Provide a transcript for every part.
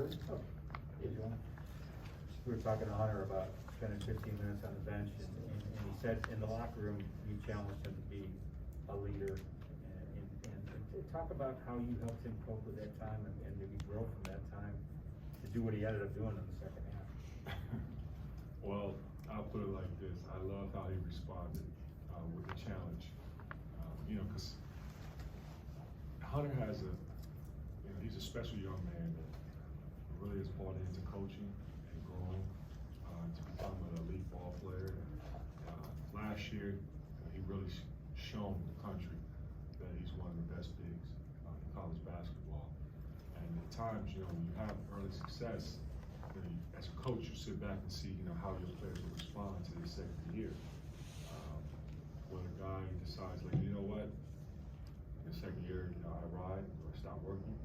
Howard. Hey, Juwan. We were talking to Hunter about spending 15 minutes on the bench, and he said in the locker room you challenged him to be a leader. And talk about how you helped him cope with that time and maybe grow from that time to do what he ended up doing in the second half. Well, I'll put it like this. I love how he responded with the challenge. Because Hunter has he's a special young man that really has bought into coaching and growing to become an elite ball player. Last year, he really shown the country that he's one of the best bigs in college basketball. And at times, when you have early success, as a coach, you sit back and see, how your players will respond to their second year. When a guy decides, like, you know what, in the second year, I ride or stop working,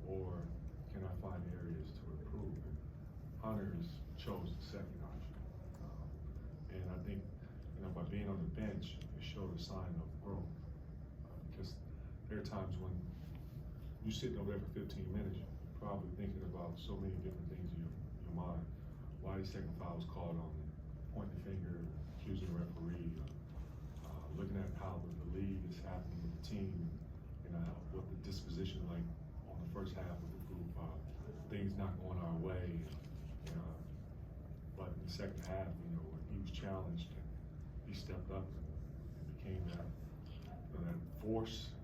or can I find areas to improve? And Hunter's chose the second option. And I think, by being on the bench, it showed a sign of growth. Because there are times when you sitting over there for 15 minutes, you're probably thinking about so many different things in your mind. Why the second foul was called on me, pointing the finger, accusing the referee, looking at how the league is happening with the team, what the disposition like on the first half of the group, things not going our way. But in the second half, when he was challenged, he stepped up and became that force,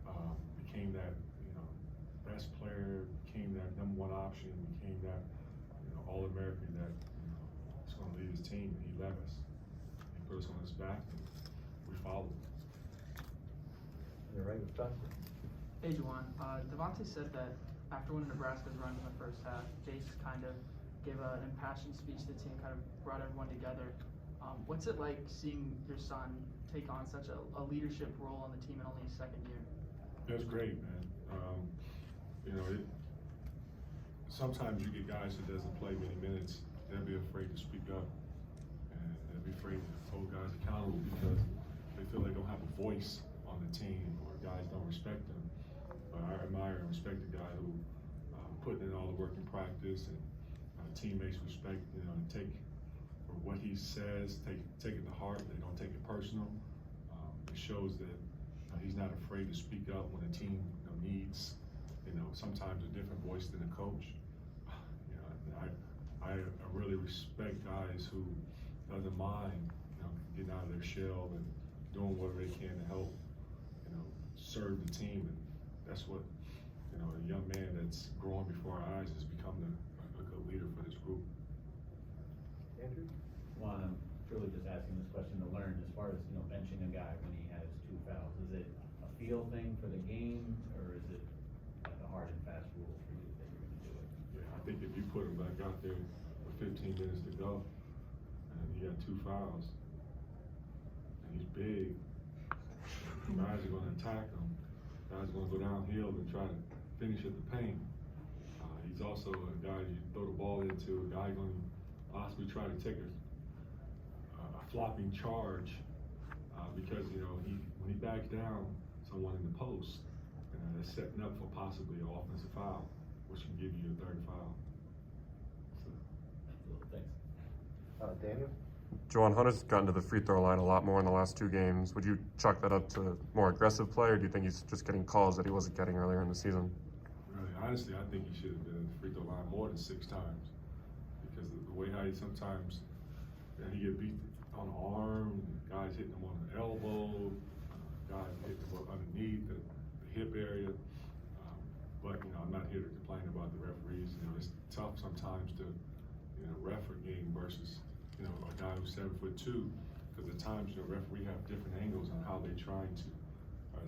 became that best player, became that #1 option, became that All-American that is going to lead his team. He led us. He put us on his back, and we followed. You're right with Dustin. Hey, Juwan. Devontae said that after winning Nebraska's run in the first half, Jace kind of gave an impassioned speech to the team, kind of brought everyone together. What's it like seeing your son take on such a leadership role on the team in only his second year? It was great, man. Sometimes you get guys that doesn't play many minutes, they'll be afraid to speak up, and they'll be afraid to hold guys accountable because they feel they don't have a voice on the team or guys don't respect them. But I admire and respect the guy who putting in all the work in practice, and teammates respect, and take for what he says, take it to heart. They don't take it personal. It shows that he's not afraid to speak up when the team needs, sometimes a different voice than a coach. I really respect guys who doesn't mind, getting out of their shell and doing whatever they can to help, serve the team. And that's what, a young man that's growing before our eyes has become a good leader for this group. Andrew? Well, I'm truly just asking this question to learn as far as, benching a guy when he has 2 fouls. Is it a feel thing for the game, or is it like a hard and fast rule for you that you're going to do it? Yeah, I think if you put him back out there with 15 minutes to go, and he got 2 fouls, and he's big, guys are going to attack him. Guys are going to go downhill and try to finish at the paint. He's also a guy you throw the ball into, a guy going to possibly try to take a flopping charge because when he backs down someone in the post, they're setting up for possibly an offensive foul, which can give you a 3rd foul. Thanks. Daniel? Juwan, Hunter's gotten to the free throw line a lot more in the last 2 games. Would you chalk that up to more aggressive play, or do you think he's just getting calls that he wasn't getting earlier in the season? Really, honestly, I think he should have been at the free throw line more than 6 times, because of the way how he sometimes he get beat on the arm, guys hitting him on the elbow, guys hitting him underneath the hip area. But I'm not here to complain about the referees. It's tough sometimes to ref a game versus a guy who's 7'2", because at times referee have different angles on how they're trying to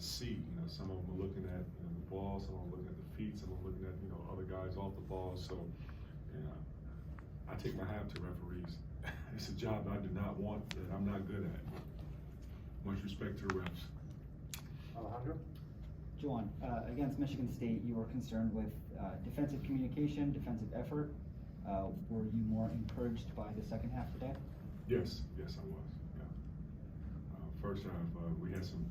see. Some of them are looking at the ball, some of them are looking at the feet, some of them are looking at other guys off the ball. So I take my hat to referees. It's a job I do not want, that I'm not good at. Much respect to the refs. Alejandro? Juwan, against Michigan State, you were concerned with defensive communication, defensive effort. Were you more encouraged by the second half today? Yes, I was. Yeah. First half, we had some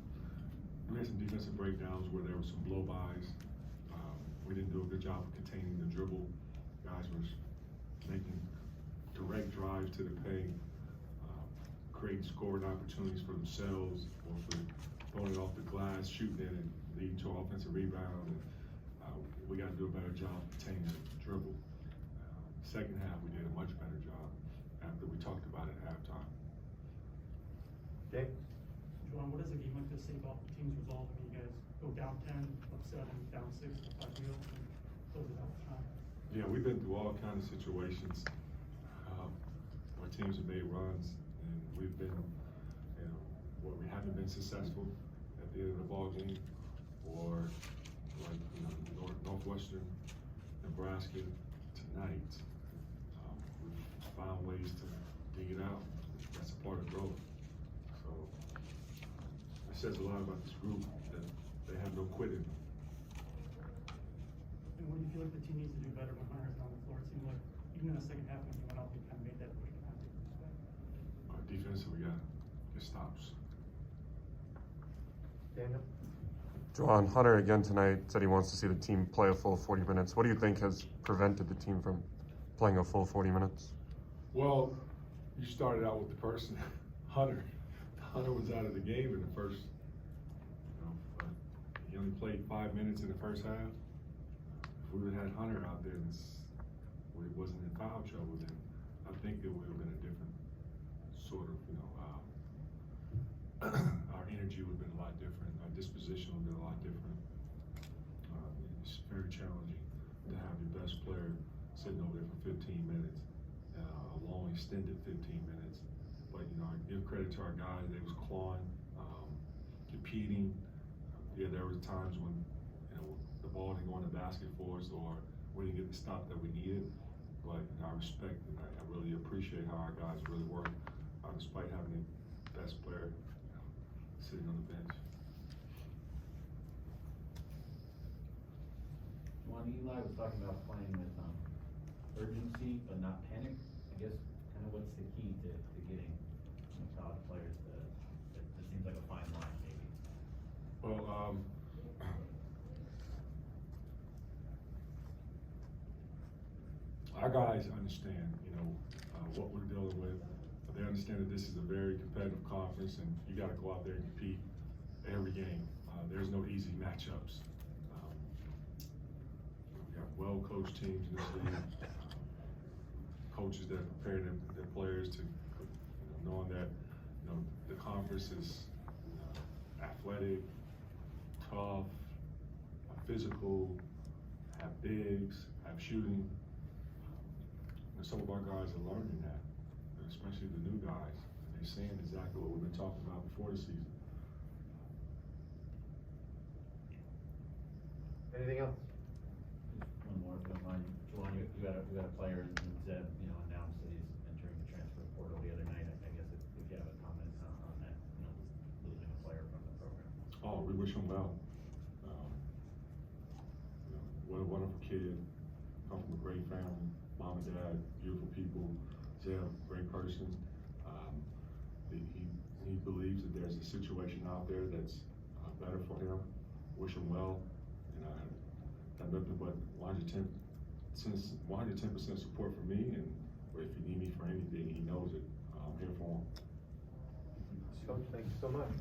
defensive breakdowns where there were some blow-bys. We didn't do a good job of containing the dribble Guys were making direct drives to the paint, creating scoring opportunities for themselves or for throwing it off the glass, shooting it, and leading to an offensive rebound. And, we got to do a better job containing the dribble. Second half, we did a much better job after we talked about it at halftime. Jake? Juwan, what does a game like this say about the team's resolve? I mean, you guys go down 10, up 7, down 6, 5 wheels, and close it out with time. Yeah, we've been through all kinds of situations. Our teams have made runs, and we've been, where we haven't been successful at the end of the ball game, or like Northwestern, Nebraska tonight. We've found ways to dig it out. That's a part of growth. So it says a lot about this group that they have no quitting. And what do you feel like the team needs to do better when Hunter's on the floor? It seemed like even in the second half when he went out, they kind of made that push behind it. Our defense, we got get stops. Daniel? Juwan, Hunter again tonight said he wants to see the team play a full 40 minutes. What do you think has prevented the team from playing a full 40 minutes? Well, you started out with the person, Hunter. Hunter was out of the game in the first, he only played 5 minutes in the first half. If we would have had Hunter out there and it wasn't in foul trouble, then I think it would have been a different sort of, our energy would have been a lot different. Our disposition would have been a lot different. It's very challenging to have your best player sitting over there for 15 minutes, a long extended 15 minutes. But I give credit to our guys; they was clawing, competing. Yeah, there were times when the ball didn't go in the basket for us, or we didn't get the stop that we needed. But I respect and I really appreciate how our guys really work, despite having the best player sitting on the bench. Juwan, Eli was talking about playing with urgency but not panic. I guess kind of what's the key to getting solid players to, it seems like a fine line maybe. Well, our guys understand, what we're dealing with. They understand that this is a very competitive conference, and you got to go out there and compete every game. There's no easy matchups. We got well-coached teams in this league, coaches that prepare their players to, knowing that, the conference is athletic, tough, physical, have bigs, have shooting. Some of our guys are learning that, especially the new guys. They're seeing exactly what we've been talking about before the season. Anything else? Just one more, if you don't mind. Juwan, you got a player in Zeb, announced that he's entering the transfer portal the other night. I guess if you have a comment on that, losing a player from the program. Oh, we wish him well. What a wonderful kid, come from a great family, mom and dad, beautiful people. Zeb, great person. He believes that there's a situation out there that's better for him. Wish him well, and I have nothing but 110% support from me. And if you need me for anything, he knows it. I'm here for him. Coach, thank you so much.